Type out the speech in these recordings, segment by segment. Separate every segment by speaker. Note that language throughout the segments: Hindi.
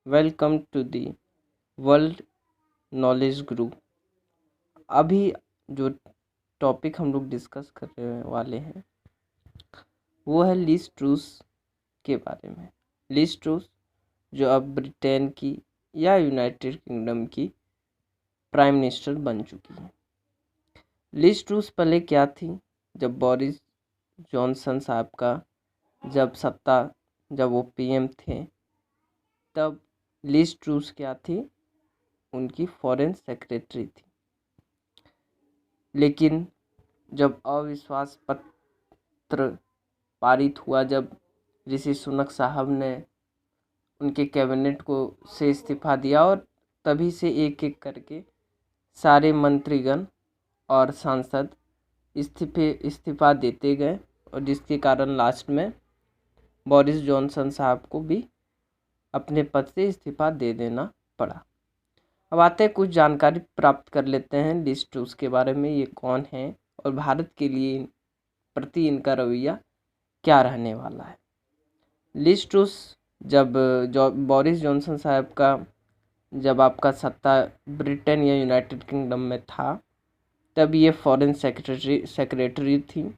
Speaker 1: Welcome to the world knowledge group. अभी जो टॉपिक हम लोग डिस्कस करने वाले हैं वो है लिज ट्रूस के बारे में। लिज ट्रूस जो अब ब्रिटेन की या यूनाइटेड किंगडम की प्राइम मिनिस्टर बन चुकी है। लिज ट्रूस पहले क्या थी? जब बोरिस जॉनसन साहब का जब वो पीएम थे तब लिज ट्रूस क्या थी? उनकी फॉरेन सेक्रेटरी थी। लेकिन जब अविश्वास पत्र पारित हुआ, जब ऋषि सुनक साहब ने उनके कैबिनेट को से इस्तीफा दिया और तभी से एक एक करके सारे मंत्रीगण और सांसद इस्तीफा देते गए और जिसके कारण लास्ट में बोरिस जॉनसन साहब को भी अपने पद से इस्तीफा दे देना पड़ा। अब आते हैं, कुछ जानकारी प्राप्त कर लेते हैं लिज ट्रूस के बारे में। ये कौन है और भारत के लिए प्रति इनका रवैया क्या रहने वाला है। लिज ट्रूस जब बोरिस जॉनसन साहब का जब आपका सत्ता ब्रिटेन या यूनाइटेड किंगडम में था तब ये फॉरेन सेक्रेटरी थी।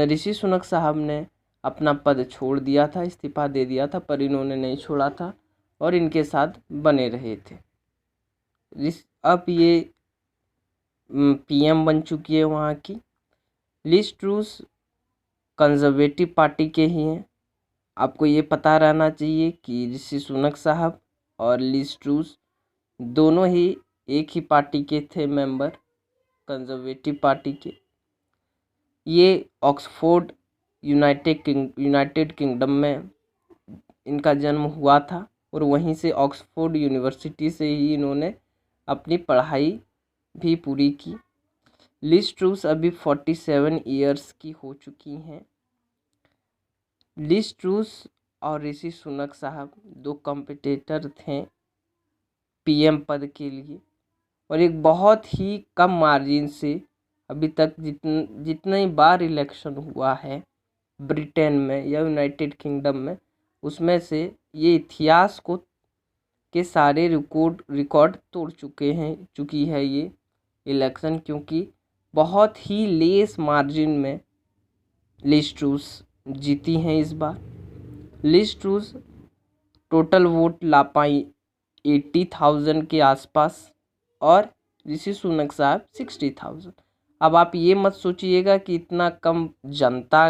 Speaker 1: ऋषि सुनक साहब ने अपना पद छोड़ दिया था, इस्तीफा दे दिया था, पर इन्होंने नहीं छोड़ा था और इनके साथ बने रहे थे। अब ये पीएम बन चुकी है वहाँ की। लिज ट्रूस कंजर्वेटिव पार्टी के ही हैं। आपको ये पता रहना चाहिए कि ऋषि सुनक साहब और लिज ट्रूस दोनों ही एक ही पार्टी के थे मेंबर, कंजर्वेटिव पार्टी के। ये ऑक्सफोर्ड यूनाइटेड किंगडम में इनका जन्म हुआ था और वहीं से ऑक्सफोर्ड यूनिवर्सिटी से ही इन्होंने अपनी पढ़ाई भी पूरी की। लिज ट्रूस अभी 47 ईयर्स की हो चुकी हैं। लिज ट्रूस और ऋषि सुनक साहब दो कॉम्पिटिटर थे पीएम पद के लिए और एक बहुत ही कम मार्जिन से अभी तक जितनी बार इलेक्शन हुआ है ब्रिटेन में या यूनाइटेड किंगडम में, उसमें से ये इतिहास के सारे रिकॉर्ड तोड़ चुकी है ये इलेक्शन, क्योंकि बहुत ही लेस मार्जिन में लिज ट्रूस जीती हैं इस बार। लिज ट्रूस टोटल वोट ला पाई 80,000 के आसपास और ऋषि सुनक साहब 60,000। अब आप ये मत सोचिएगा कि इतना कम जनता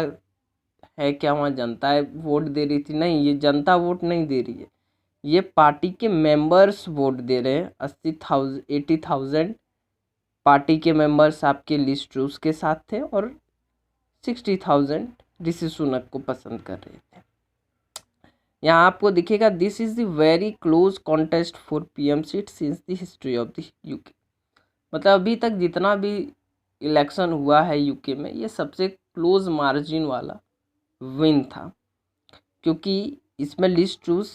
Speaker 1: है, क्या वहाँ जनता वोट दे रही थी? नहीं, ये जनता वोट नहीं दे रही है, ये पार्टी के मेंबर्स वोट दे रहे हैं। 80,000 पार्टी के मेंबर्स आपके लिज ट्रूस के साथ थे और 60,000 ऋषि सुनक को पसंद कर रहे थे। यहाँ आपको दिखेगा this is the very close contest for PM seat since the history of the UK. मतलब अभी तक जितना भी इलेक्शन हुआ है यूके में, ये सबसे क्लोज मार्जिन वाला विन था, क्योंकि इसमें लिज ट्रूस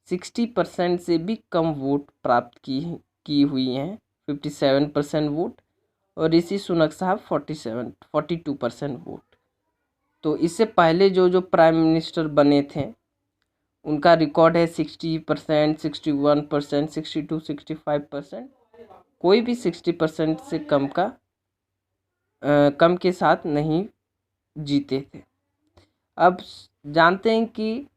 Speaker 1: 60% से भी कम वोट प्राप्त की हुई हैं, 57% वोट, और ऋषि सुनक साहब 42% वोट। तो इससे पहले जो प्राइम मिनिस्टर बने थे उनका रिकॉर्ड है 60%, 61%, 62, 65%। कोई भी 60% से कम के साथ नहीं जीते थे। अब जानते हैं कि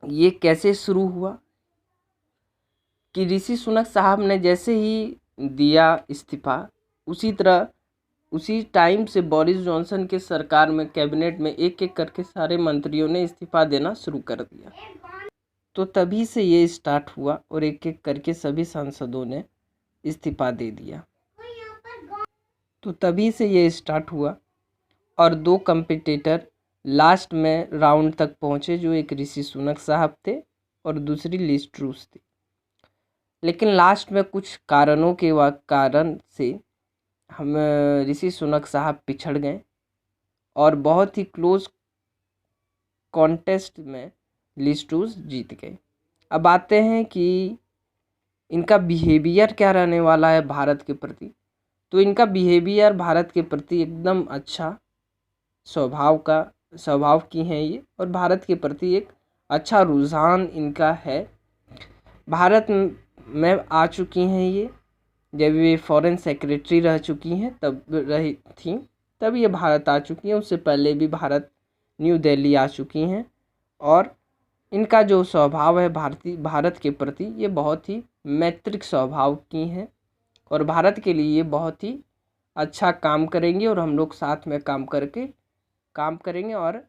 Speaker 1: ये कैसे शुरू हुआ। कि ऋषि सुनक साहब ने जैसे ही दिया इस्तीफा, उसी टाइम से बोरिस जॉनसन के सरकार में कैबिनेट में एक एक करके सारे मंत्रियों ने इस्तीफा देना शुरू कर दिया। तो तभी से ये स्टार्ट हुआ और एक एक करके सभी सांसदों ने इस्तीफा दे दिया। तो तभी से ये स्टार्ट हुआ और दो कॉम्पिटिटर लास्ट में राउंड तक पहुँचे, जो एक ऋषि सुनक साहब थे और दूसरी लिज ट्रूस थी। लेकिन लास्ट में कुछ कारण से हम ऋषि सुनक साहब पिछड़ गए और बहुत ही क्लोज कॉन्टेस्ट में लिज ट्रूस जीत गए। अब आते हैं कि इनका बिहेवियर क्या रहने वाला है भारत के प्रति। तो इनका बिहेवियर भारत के प्रति एकदम अच्छा स्वभाव का स्वभाव की हैं ये, और भारत के प्रति एक अच्छा रुझान इनका है। भारत में आ चुकी हैं ये, जब ये फॉरेन सेक्रेटरी रह चुकी हैं तब रही थी, तब ये भारत आ चुकी हैं। उससे पहले भी भारत न्यू दिल्ली आ चुकी हैं, और इनका जो स्वभाव है भारत के प्रति ये बहुत ही मैत्रिक स्वभाव की हैं, और भारत के लिए ये बहुत ही अच्छा काम करेंगे, और हम लोग साथ में काम करेंगे और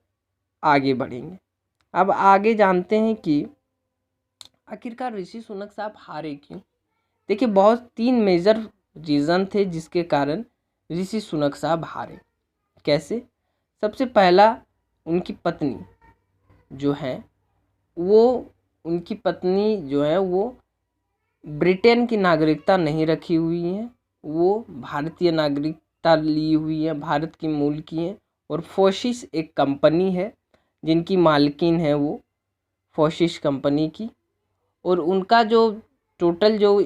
Speaker 1: आगे बढ़ेंगे। अब आगे जानते हैं कि आखिरकार ऋषि सुनक साहब हारे क्यों। देखिए, बहुत 3 मेजर रीज़न थे जिसके कारण ऋषि सुनक साहब हारे। कैसे? सबसे पहला, उनकी पत्नी जो है वो ब्रिटेन की नागरिकता नहीं रखी हुई है, वो भारतीय नागरिकता ली हुई है, भारत की मूल की है। और फोर्सिस एक कंपनी है जिनकी मालकिन है वो फोर्सिस कंपनी की, और उनका जो टोटल जो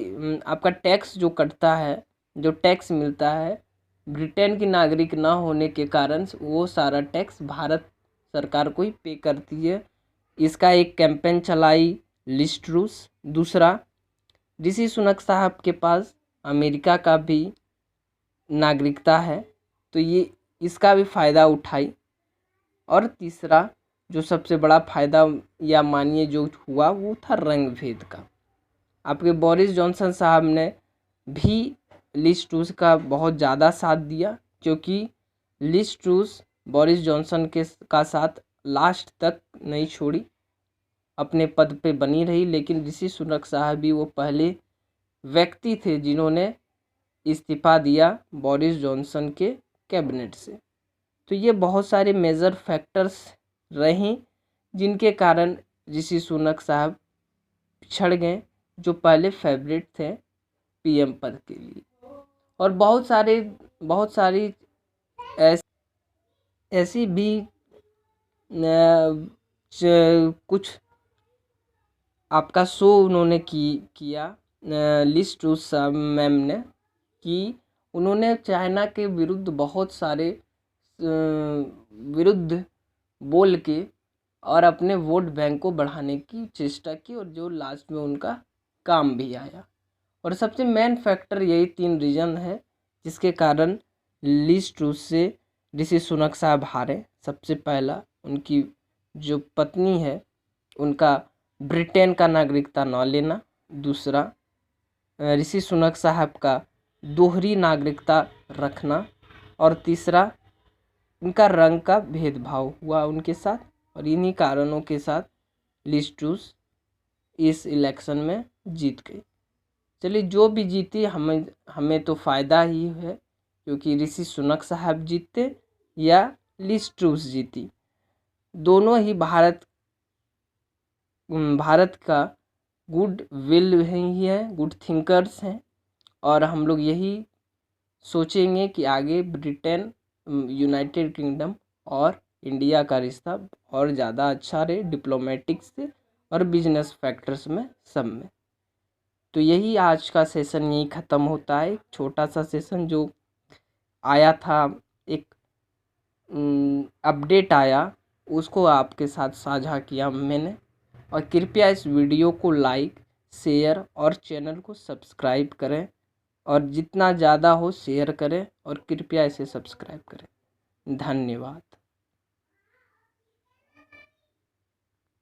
Speaker 1: आपका टैक्स जो कटता है, जो टैक्स मिलता है, ब्रिटेन की नागरिक ना होने के कारण वो सारा टैक्स भारत सरकार को ही पे करती है। इसका एक कैंपेन चलाई लिज ट्रूस। दूसरा, ऋषि सुनक साहब के पास अमेरिका का भी नागरिकता है, तो ये इसका भी फ़ायदा उठाई। और तीसरा, जो सबसे बड़ा फ़ायदा या मानिए जो हुआ, वो था रंग भेद का। आपके बोरिस जॉनसन साहब ने भी लिज ट्रूस का बहुत ज़्यादा साथ दिया, क्योंकि लिज ट्रूस बोरिस जॉनसन का साथ लास्ट तक नहीं छोड़ी, अपने पद पे बनी रही। लेकिन ऋषि सुनक साहब भी वो पहले व्यक्ति थे जिन्होंने इस्तीफा दिया बोरिस जॉनसन के कैबिनेट से। तो ये बहुत सारे मेजर फैक्टर्स रहे जिनके कारण ऋषि सुनक साहब पिछड़ गए, जो पहले फेवरेट थे पीएम पद के लिए। और बहुत सारी ऐसी भी कुछ आपका शो उन्होंने किया लिज ट्रूस मैम ने, कि उन्होंने चाइना के विरुद्ध बहुत सारे विरुद्ध बोल के और अपने वोट बैंक को बढ़ाने की चेष्टा की, और जो लास्ट में उनका काम भी आया। और सबसे मेन फैक्टर यही 3 रीज़न है जिसके कारण लिज ट्रूस से ऋषि सुनक साहब हारे। सबसे पहला, उनकी जो पत्नी है उनका ब्रिटेन का नागरिकता न लेना। दूसरा, ऋषि सुनक साहब का दोहरी नागरिकता रखना। और तीसरा, उनका रंग का भेदभाव हुआ उनके साथ, और इन्हीं कारणों के साथ लिज ट्रूस इस इलेक्शन में जीत गई। चलिए, जो भी जीती हमें तो फ़ायदा ही है, क्योंकि ऋषि सुनक साहब जीते या लिज ट्रूस जीती, दोनों ही भारत का गुड विल ही है, गुड थिंकर्स हैं। और हम लोग यही सोचेंगे कि आगे ब्रिटेन, यूनाइटेड किंगडम और इंडिया का रिश्ता और ज़्यादा अच्छा रहे, डिप्लोमेटिक्स से और बिजनेस फैक्टर्स में, सब में। तो यही आज का सेशन यही ख़त्म होता है। छोटा सा सेशन जो आया था, एक अपडेट आया, उसको आपके साथ साझा किया मैंने। और कृपया इस वीडियो को लाइक, शेयर और चैनल को सब्सक्राइब करें, और जितना ज़्यादा हो शेयर करें, और कृपया इसे सब्सक्राइब करें। धन्यवाद।